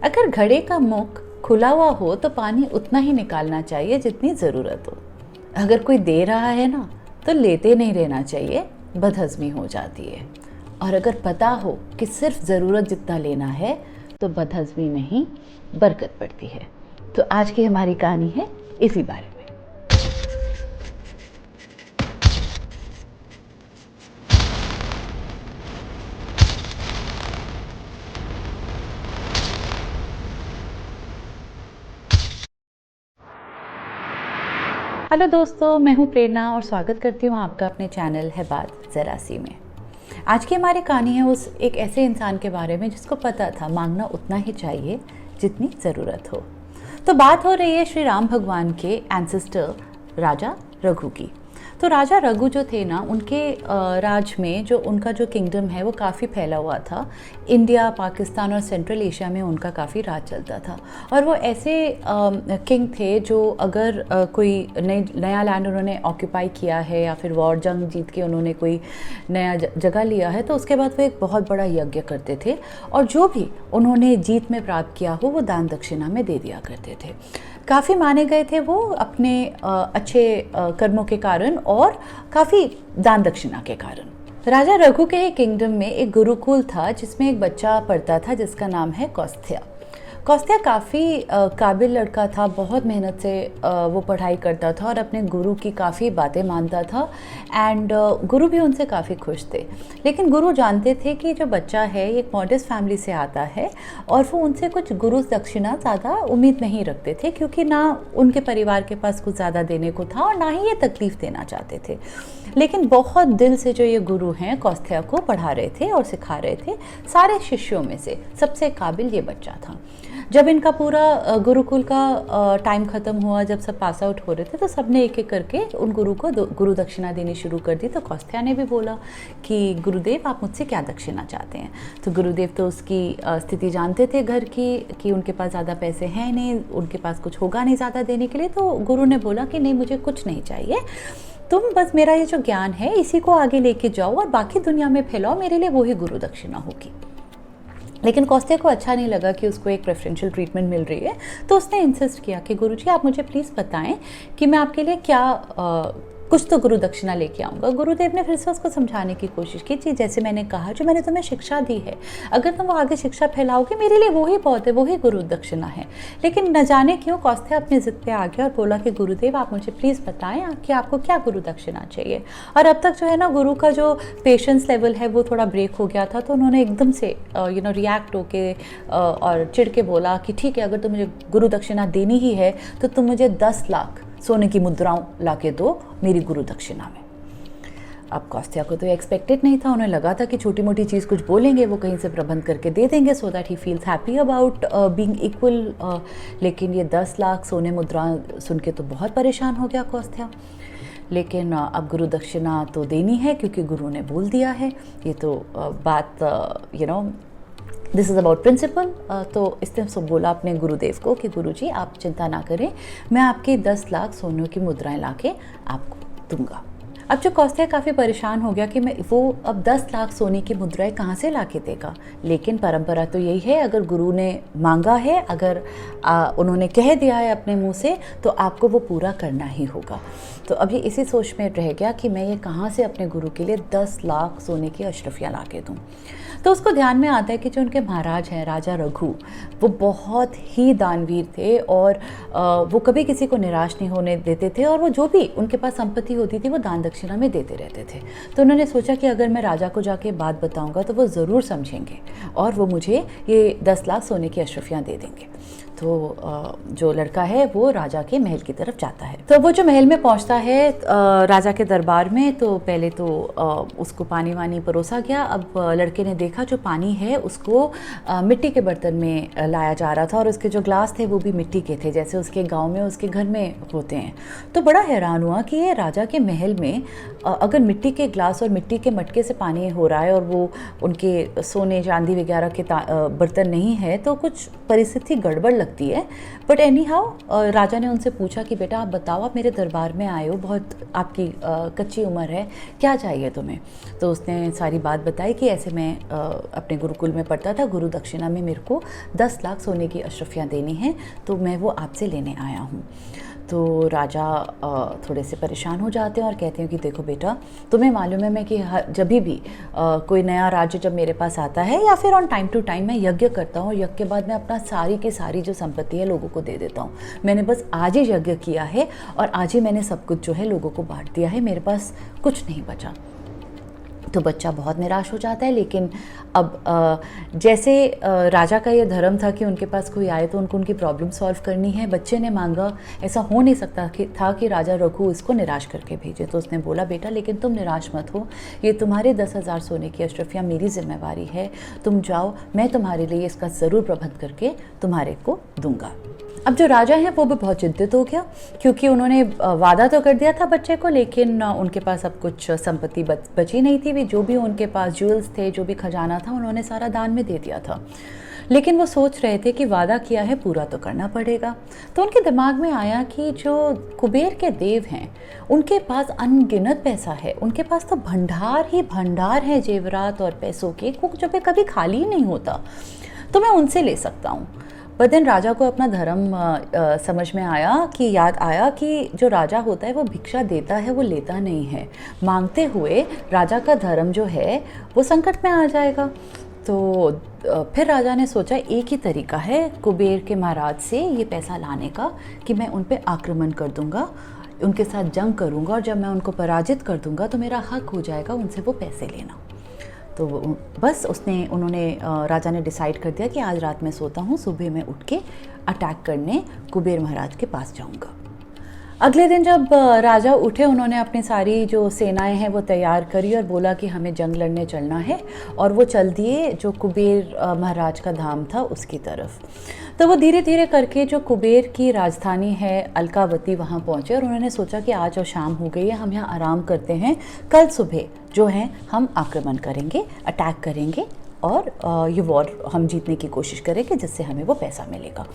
अगर घड़े का मुख खुला हुआ हो तो पानी उतना ही निकालना चाहिए जितनी ज़रूरत हो। अगर कोई दे रहा है ना तो लेते नहीं रहना चाहिए, बदहज़मी हो जाती है। और अगर पता हो कि सिर्फ ज़रूरत जितना लेना है तो बदहज़मी में ही बरकत पड़ती है। तो आज की हमारी कहानी है इसी बारे में। हेलो दोस्तों, मैं हूँ प्रेरणा और स्वागत करती हूँ आपका अपने चैनल है बात ज़रा सी में। आज की हमारी कहानी है उस एक ऐसे इंसान के बारे में जिसको पता था मांगना उतना ही चाहिए जितनी ज़रूरत हो। तो बात हो रही है श्री राम भगवान के एंसेस्टर राजा रघु की। तो राजा रघु जो थे ना, उनके राज में जो उनका जो किंगडम है वो काफ़ी फैला हुआ था। इंडिया, पाकिस्तान और सेंट्रल एशिया में उनका काफ़ी राज चलता था। और वो ऐसे किंग थे जो अगर कोई नया लैंड उन्होंने ऑक्यूपाई किया है या फिर वॉर जंग जीत के उन्होंने कोई नया जगह लिया है तो उसके बाद वो एक बहुत बड़ा यज्ञ करते थे और जो भी उन्होंने जीत में प्राप्त किया हो वो दान दक्षिणा में दे दिया करते थे। काफ़ी माने गए थे वो अपने अच्छे कर्मों के कारण और काफ़ी दान दक्षिणा के कारण। राजा रघु के ही किंगडम में एक गुरुकुल था जिसमें एक बच्चा पढ़ता था जिसका नाम है कौस्त्या। कौस्त्या काफ़ी काबिल लड़का था, बहुत मेहनत से वो पढ़ाई करता था और अपने गुरु की काफ़ी बातें मानता था एंड गुरु भी उनसे काफ़ी खुश थे। लेकिन गुरु जानते थे कि जो बच्चा है एक मॉडेस्ट फैमिली से आता है और वो उनसे कुछ गुरु दक्षिणा ज़्यादा उम्मीद नहीं रखते थे, क्योंकि ना उनके परिवार के पास कुछ ज़्यादा देने को था और ना ही ये तकलीफ़ देना चाहते थे। लेकिन बहुत दिल से जो ये गुरु हैं कौस्त्या को पढ़ा रहे थे और सिखा रहे थे। सारे शिष्यों में से सबसे काबिल ये बच्चा था। जब इनका पूरा गुरुकुल का टाइम ख़त्म हुआ, जब सब पास आउट हो रहे थे तो सब ने एक एक करके उन गुरु को गुरु दक्षिणा देनी शुरू कर दी। तो कौस्त्या ने भी बोला कि गुरुदेव आप मुझसे क्या दक्षिणा चाहते हैं। तो गुरुदेव तो उसकी स्थिति जानते थे घर की कि उनके पास ज़्यादा पैसे हैं नहीं, उनके पास कुछ होगा नहीं ज़्यादा देने के लिए। तो गुरु ने बोला कि नहीं, मुझे कुछ नहीं चाहिए, तुम बस मेरा ये जो ज्ञान है इसी को आगे लेके जाओ और बाकी दुनिया में फैलाओ, मेरे लिए वही गुरु दक्षिणा होगी। लेकिन कौस्त्या को अच्छा नहीं लगा कि उसको एक प्रेफरेंशियल ट्रीटमेंट मिल रही है। तो उसने इंसिस्ट किया कि गुरुजी आप मुझे प्लीज़ बताएं कि मैं आपके लिए क्या कुछ तो गुरु दक्षिणा लेके आऊँगा। गुरुदेव ने फिर से उसको समझाने की कोशिश की कि जैसे मैंने कहा, जो मैंने तुम्हें शिक्षा दी है, अगर तुम वो आगे शिक्षा फैलाओगे मेरे लिए वही बहुत है, वही गुरु दक्षिणा है। लेकिन न जाने क्यों कौस्त्या अपनी ज़िद पे आ गया और बोला कि गुरुदेव आप मुझे प्लीज़ बताएं कि आपको क्या गुरु दक्षिणा चाहिए। और अब तक जो है ना गुरु का जो पेशेंस लेवल है वो थोड़ा ब्रेक हो गया था। तो उन्होंने एकदम से रिएक्ट होके और चिढ़ के बोला कि ठीक है, अगर तुम मुझे गुरु दक्षिणा देनी ही है तो तुम मुझे 10 लाख सोने की मुद्राओं ला के दो मेरी गुरु दक्षिणा में। अब कौस्त्या को तो एक्सपेक्टेड नहीं था, उन्हें लगा था कि छोटी मोटी चीज़ कुछ बोलेंगे वो कहीं से प्रबंध करके दे देंगे so that he feels happy about being equal. लेकिन ये 10 लाख सोने मुद्राएं सुन के तो बहुत परेशान हो गया कौस्त्या। लेकिन अब गुरु दक्षिणा तो देनी है क्योंकि गुरु ने बोल दिया है। ये तो बात दिस इज़ अबाउट प्रिंसिपल। तो इसने सब बोला अपने गुरुदेव को कि गुरुजी आप चिंता ना करें, मैं आपकी 10 लाख सोने की मुद्राएं लाके आपको दूंगा। अब जो कौस्त्या काफ़ी परेशान हो गया कि मैं वो अब 10 लाख सोने की मुद्राएं कहाँ से लाके देगा। लेकिन परंपरा तो यही है, अगर गुरु ने मांगा है, अगर उन्होंने कह दिया है अपने मुंह से तो आपको वो पूरा करना ही होगा। तो अभी इसी सोच में रह गया कि मैं ये कहाँ से अपने गुरु के लिए 10 लाख सोने की अशरफियाँ ला के दूँ। तो उसको ध्यान में आता है कि जो उनके महाराज हैं राजा रघु, वो बहुत ही दानवीर थे और वो कभी किसी को निराश नहीं होने देते थे और वो जो भी उनके पास संपत्ति होती थी वो दान दक्षिणा में देते रहते थे। तो उन्होंने सोचा कि अगर मैं राजा को जाके बात बताऊंगा तो वो ज़रूर समझेंगे और वो मुझे ये 10 लाख सोने की अशरफियाँ दे देंगे। तो जो लड़का है वो राजा के महल की तरफ जाता है। तो वो जो महल में पहुंचता है राजा के दरबार में, तो पहले तो उसको पानी वानी परोसा गया। अब लड़के ने देखा जो पानी है उसको मिट्टी के बर्तन में लाया जा रहा था और उसके जो ग्लास थे वो भी मिट्टी के थे, जैसे उसके गांव में उसके घर में होते हैं। तो बड़ा हैरान हुआ कि ये राजा के महल में अगर मिट्टी के ग्लास और मिट्टी के मटके से पानी हो रहा है और वो उनके सोने चांदी वगैरह के बर्तन नहीं है तो कुछ परिस्थिति गड़बड़ लगती है। बट एनी हाउ राजा ने उनसे पूछा कि बेटा आप बताओ, आप मेरे दरबार में आए हो, बहुत आपकी कच्ची उम्र है, क्या चाहिए तुम्हें। तो उसने सारी बात बताई कि ऐसे मैं अपने गुरुकुल में पढ़ता था, गुरु दक्षिणा में मेरे को 10 लाख सोने की अशरफियाँ देनी हैं, तो मैं वो आपसे लेने आया हूँ। तो राजा थोड़े से परेशान हो जाते हैं और कहते हैं कि देखो बेटा, तुम्हें मालूम है मैं कि जब भी कोई नया राज्य जब मेरे पास आता है या फिर ऑन टाइम टू टाइम मैं यज्ञ करता हूँ, यज्ञ के बाद मैं अपना सारी की सारी जो संपत्ति है लोगों को दे देता हूँ। मैंने बस आज ही यज्ञ किया है और आज ही मैंने सब कुछ जो है लोगों को बांट दिया है, मेरे पास कुछ नहीं बचा। तो बच्चा बहुत निराश हो जाता है। लेकिन अब जैसे राजा का ये धर्म था कि उनके पास कोई आए तो उनको उनकी प्रॉब्लम सॉल्व करनी है। बच्चे ने मांगा, ऐसा हो नहीं सकता कि राजा रघु इसको निराश करके भेजे। तो उसने बोला बेटा लेकिन तुम निराश मत हो, ये तुम्हारे 10,000 सोने की अशरफियाँ मेरी जिम्मेवारी है, तुम जाओ, मैं तुम्हारे लिए इसका ज़रूर प्रबंध करके तुम्हारे को दूंगा। अब जो राजा हैं वो भी बहुत चिंतित हो गया, क्योंकि उन्होंने वादा तो कर दिया था बच्चे को, लेकिन उनके पास अब कुछ संपत्ति बची नहीं थी। भी जो भी उनके पास ज्वेल्स थे, जो भी खजाना था, उन्होंने सारा दान में दे दिया था। लेकिन वो सोच रहे थे कि वादा किया है पूरा तो करना पड़ेगा। तो उनके दिमाग में आया कि जो कुबेर के देव हैं उनके पास अनगिनत पैसा है, उनके पास तो भंडार ही भंडार है जेवरात और पैसों के, जो पे कभी खाली ही नहीं होता, तो मैं उनसे ले सकता हूँ। पर दिन राजा को अपना धर्म समझ में आया, कि याद आया कि जो राजा होता है वो भिक्षा देता है, वो लेता नहीं है। मांगते हुए राजा का धर्म जो है वो संकट में आ जाएगा। तो फिर राजा ने सोचा एक ही तरीका है कुबेर के महाराज से ये पैसा लाने का, कि मैं उन पे आक्रमण कर दूंगा, उनके साथ जंग करूंगा, और जब मैं उनको पराजित कर दूंगा तो मेरा हक हो जाएगा उनसे वो पैसे लेना। तो बस उन्होंने राजा ने डिसाइड कर दिया कि आज रात मैं सोता हूँ, सुबह मैं उठ के अटैक करने कुबेर महाराज के पास जाऊँगा। अगले दिन जब राजा उठे, उन्होंने अपनी सारी जो सेनाएं हैं वो तैयार करी और बोला कि हमें जंग लड़ने चलना है, और वो चल दिए जो कुबेर महाराज का धाम था उसकी तरफ। तो वो धीरे धीरे करके जो कुबेर की राजधानी है अलकावती वहाँ पहुँचे, और उन्होंने सोचा कि आज और शाम हो गई है, हम यहाँ आराम करते हैं, कल सुबह जो है हम आक्रमण करेंगे, अटैक करेंगे, और ये वॉर हम जीतने की कोशिश करेंगे जिससे हमें वो पैसा मिलेगा।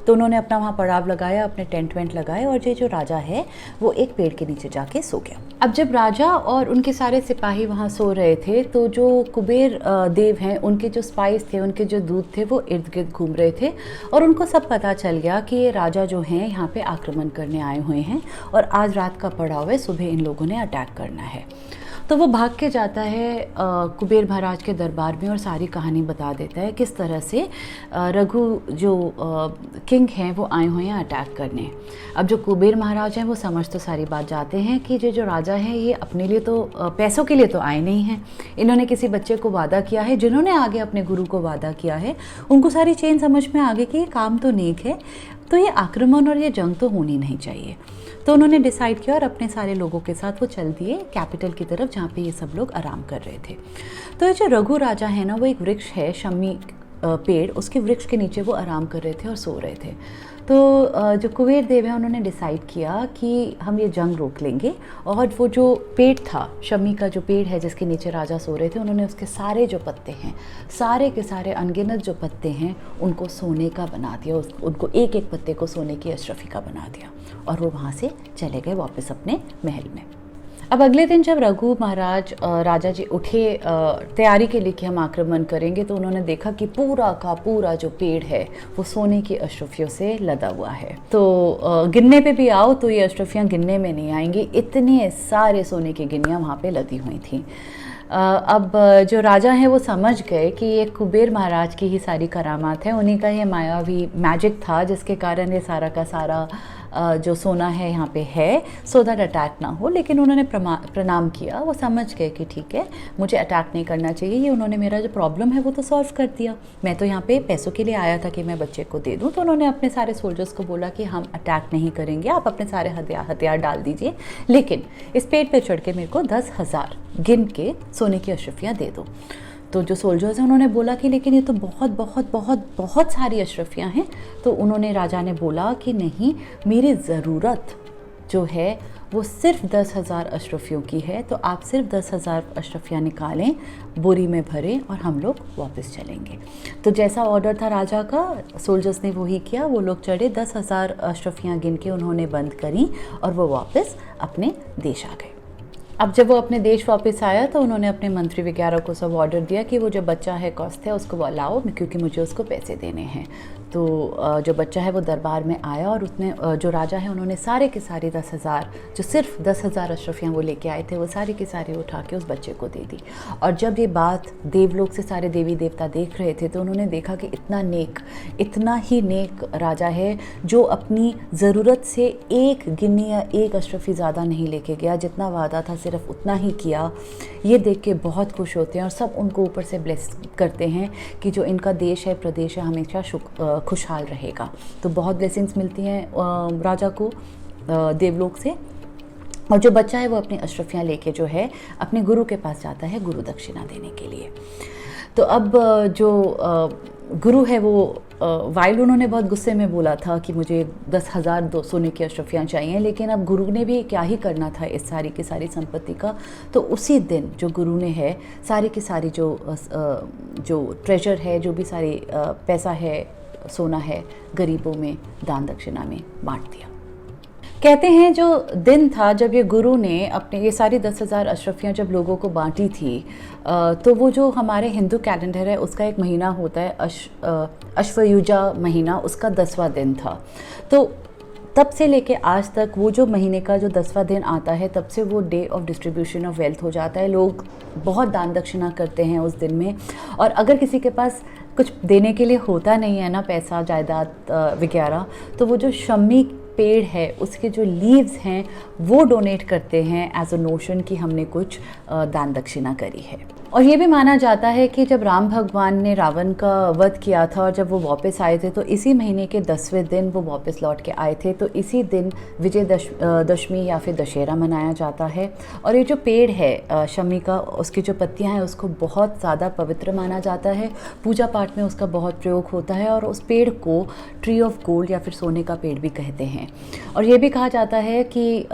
तो उन्होंने अपना वहाँ पड़ाव लगाया, अपने टेंट वेंट लगाए, और ये जो राजा है वो एक पेड़ के नीचे जाके सो गया। अब जब राजा और उनके सारे सिपाही वहाँ सो रहे थे, तो जो कुबेर देव हैं उनके जो स्पाइस थे, उनके जो दूत थे, वो इर्द गिर्द घूम रहे थे, और उनको सब पता चल गया कि ये राजा जो हैं यहाँ पे आक्रमण करने आए हुए हैं, और आज रात का पड़ाव है, सुबह इन लोगों ने अटैक करना है। तो वो भाग के जाता है कुबेर महाराज के दरबार में और सारी कहानी बता देता है किस तरह से रघु जो किंग हैं वो आए हुए हैं अटैक करने। अब जो कुबेर महाराज हैं वो समझ तो सारी बात जाते हैं कि जो राजा हैं ये अपने लिए तो पैसों के लिए तो आए नहीं हैं, इन्होंने किसी बच्चे को वादा किया है, जिन्होंने आगे अपने गुरु को वादा किया है, उनको सारी चेन समझ में आ गई कि ये काम तो नेक है, तो ये आक्रमण और ये जंग तो होनी नहीं चाहिए। तो उन्होंने डिसाइड किया और अपने सारे लोगों के साथ वो चल दिए कैपिटल की तरफ, जहाँ पे ये सब लोग आराम कर रहे थे। तो ये जो रघु राजा है ना, वो एक वृक्ष है शमी पेड़, उसके वृक्ष के नीचे वो आराम कर रहे थे और सो रहे थे। तो जो कुबेर देव हैं उन्होंने डिसाइड किया कि हम ये जंग रोक लेंगे, और वो जो पेड़ था, शमी का जो पेड़ है जिसके नीचे राजा सो रहे थे, उन्होंने उसके सारे जो पत्ते हैं, सारे के सारे अनगिनत जो पत्ते हैं, उनको सोने का बना दिया, उनको एक एक पत्ते को सोने की अशरफी का बना दिया, और वो वहाँ से चले गए वापस अपने महल में। अब अगले दिन जब रघु महाराज राजा जी उठे तैयारी के लिए कि हम आक्रमण करेंगे, तो उन्होंने देखा कि पूरा का पूरा जो पेड़ है वो सोने की अशरफियों से लदा हुआ है। तो गिनने पे भी आओ तो ये अशरफियाँ गिनने में नहीं आएंगी, इतने सारे सोने की गिनियाँ वहाँ पे लदी हुई थी। अब जो राजा हैं वो समझ गए कि ये कुबेर महाराज की ही सारी करामात है, उन्हीं का ये मायावी मैजिक था जिसके कारण ये सारा का सारा जो सोना है यहाँ पे है, सो दैट अटैक ना हो। लेकिन उन्होंने प्रणाम किया, वो समझ गए कि ठीक है मुझे अटैक नहीं करना चाहिए, ये उन्होंने मेरा जो प्रॉब्लम है वो तो सॉल्व कर दिया, मैं तो यहाँ पे पैसों के लिए आया था कि मैं बच्चे को दे दूँ। तो उन्होंने अपने सारे सोल्जर्स को बोला कि हम अटैक नहीं करेंगे, आप अपने सारे हथियार डाल दीजिए, लेकिन इस पेड़ पे चढ़ के मेरे को 10,000 गिन के सोने की अशरफियाँ दे दो। तो जो सोल्जर्स हैं उन्होंने बोला कि लेकिन ये तो बहुत बहुत बहुत बहुत सारी अशरफियाँ हैं। तो उन्होंने राजा ने बोला कि नहीं, मेरी ज़रूरत जो है वो सिर्फ 10,000 अशरफियों की है, तो आप सिर्फ 10,000 अशरफियाँ निकालें, बोरी में भरें, और हम लोग वापस चलेंगे। तो जैसा ऑर्डर था राजा का, सोल्जर्स ने वही किया, वो लोग चढ़े, 10,000 अशरफियाँ गिन के उन्होंने बंद करी, और वो वापस अपने देश आ गए। अब जब वो अपने देश वापस आया तो उन्होंने अपने मंत्री वगैरह को सब ऑर्डर दिया कि वो जो बच्चा है कौस्त्य उसको वो लाओ, क्योंकि मुझे उसको पैसे देने हैं। तो जो बच्चा है वो दरबार में आया और उसने जो राजा है उन्होंने सारे के सारे 10,000 जो सिर्फ 10,000 अशरफियाँ वो लेके आए थे वो सारी के सारे उठा के उस बच्चे को दे दी। और जब ये बात देवलोक से सारे देवी देवता देख रहे थे तो उन्होंने देखा कि इतना ही नेक राजा है जो अपनी ज़रूरत से एक गिन्नी या एक अशरफी ज़्यादा नहीं लेके गया, जितना वादा था सिर्फ उतना ही किया। ये देख के बहुत खुश होते हैं और सब उनको ऊपर से ब्लेस करते हैं कि जो इनका देश है प्रदेश है हमेशा खुशहाल रहेगा। तो बहुत ब्लेसिंग्स मिलती हैं राजा को देवलोक से। और जो बच्चा है वो अपनी अशरफियाँ लेके जो है अपने गुरु के पास जाता है गुरु दक्षिणा देने के लिए। तो अब जो गुरु है वो वाइल उन्होंने बहुत गुस्से में बोला था कि मुझे 10,000 सोने की अशरफियाँ चाहिए, लेकिन अब गुरु ने भी क्या ही करना था इस सारी की सारी संपत्ति का। तो उसी दिन जो गुरु ने है सारी की सारी जो ट्रेजर है, जो भी सारी पैसा है, सोना है, गरीबों में दान दक्षिणा में बांट दिया। कहते हैं जो दिन था जब ये गुरु ने अपने ये सारी 10,000 अशरफियाँ जब लोगों को बांटी थी, तो वो जो हमारे हिंदू कैलेंडर है उसका एक महीना होता है अश्वयुजा महीना, उसका 10वां दिन था। तो तब से लेके आज तक वो जो महीने का जो 10वां दिन आता है तब से वो day of distribution of wealth हो जाता है। लोग बहुत दान दक्षिणा करते हैं उस दिन में। और अगर किसी के पास कुछ देने के लिए होता नहीं है ना, पैसा जायदाद वगैरह, तो वो जो शम्मी पेड़ है उसके जो लीव्स हैं वो डोनेट करते हैं एज अ नोशन कि हमने कुछ दान दक्षिणा करी है। और ये भी माना जाता है कि जब राम भगवान ने रावण का वध किया था और जब वो वापस आए थे तो इसी महीने के 10वें दिन वो वापस लौट के आए थे। तो इसी दिन विजय दशमी या फिर दशहरा मनाया जाता है। और ये जो पेड़ है शमी का, उसकी जो पत्तियां हैं उसको बहुत ज़्यादा पवित्र माना जाता है। पूजा पाठ में उसका बहुत प्रयोग होता है और उस पेड़ को ट्री ऑफ गोल्ड या फिर सोने का पेड़ भी कहते हैं। और ये भी कहा जाता है कि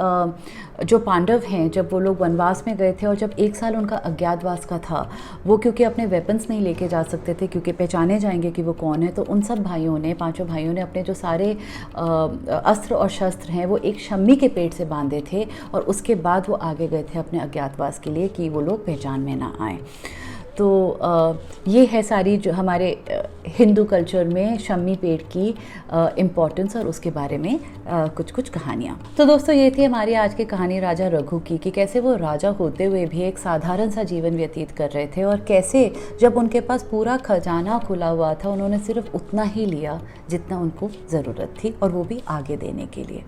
जो पांडव हैं जब वो लोग वनवास में गए थे और जब 1 साल उनका अज्ञातवास का था, वो क्योंकि अपने वेपन्स नहीं लेके जा सकते थे क्योंकि पहचाने जाएंगे कि वो कौन है, तो उन सब भाइयों ने, 5 भाइयों ने अपने जो सारे अस्त्र और शस्त्र हैं वो एक शम्मी के पेड़ से बांधे थे और उसके बाद वो आगे गए थे अपने अज्ञातवास के लिए कि वो लोग पहचान में ना आए। तो ये है सारी जो हमारे हिंदू कल्चर में शम्मी पेड़ की इम्पोर्टेंस और उसके बारे में कुछ कुछ कहानियाँ। तो दोस्तों ये थी हमारी आज की कहानी राजा रघु की, कि कैसे वो राजा होते हुए भी एक साधारण सा जीवन व्यतीत कर रहे थे और कैसे जब उनके पास पूरा खजाना खुला हुआ था उन्होंने सिर्फ उतना ही लिया जितना उनको ज़रूरत थी और वो भी आगे देने के लिए।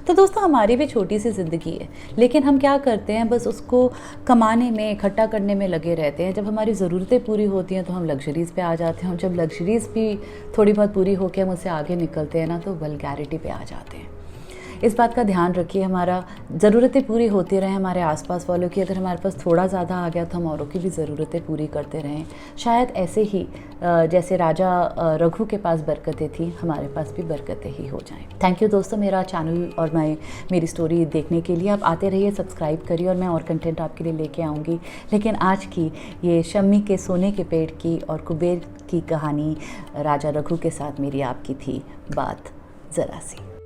तो दोस्तों हमारी भी छोटी सी ज़िंदगी है, लेकिन हम क्या करते हैं, बस उसको कमाने में, इकट्ठा करने में लगे रहते हैं। जब हमारी ज़रूरतें पूरी होती हैं तो हम लग्जरीज़ पे आ जाते हैं और जब लग्जरीज़ भी थोड़ी बहुत पूरी होकर हम उससे आगे निकलते हैं ना तो वल्गैरिटी पे आ जाते हैं। इस बात का ध्यान रखिए, हमारा ज़रूरतें पूरी होती रहें हमारे आसपास वालों की। अगर हमारे पास थोड़ा ज़्यादा आ गया तो हम औरों की भी ज़रूरतें पूरी करते रहें। शायद ऐसे ही जैसे राजा रघु के पास बरकतें थी, हमारे पास भी बरकतें ही हो जाएं। थैंक यू दोस्तों मेरा चैनल और मेरी स्टोरी देखने के लिए। आप आते रहिए, सब्सक्राइब करिए और मैं और कंटेंट आपके लिए लेके आऊँगी। लेकिन आज की ये शम्मी के सोने के पेड़ की और कुबेर की कहानी राजा रघु के साथ मेरी आपकी थी बात ज़रा सी।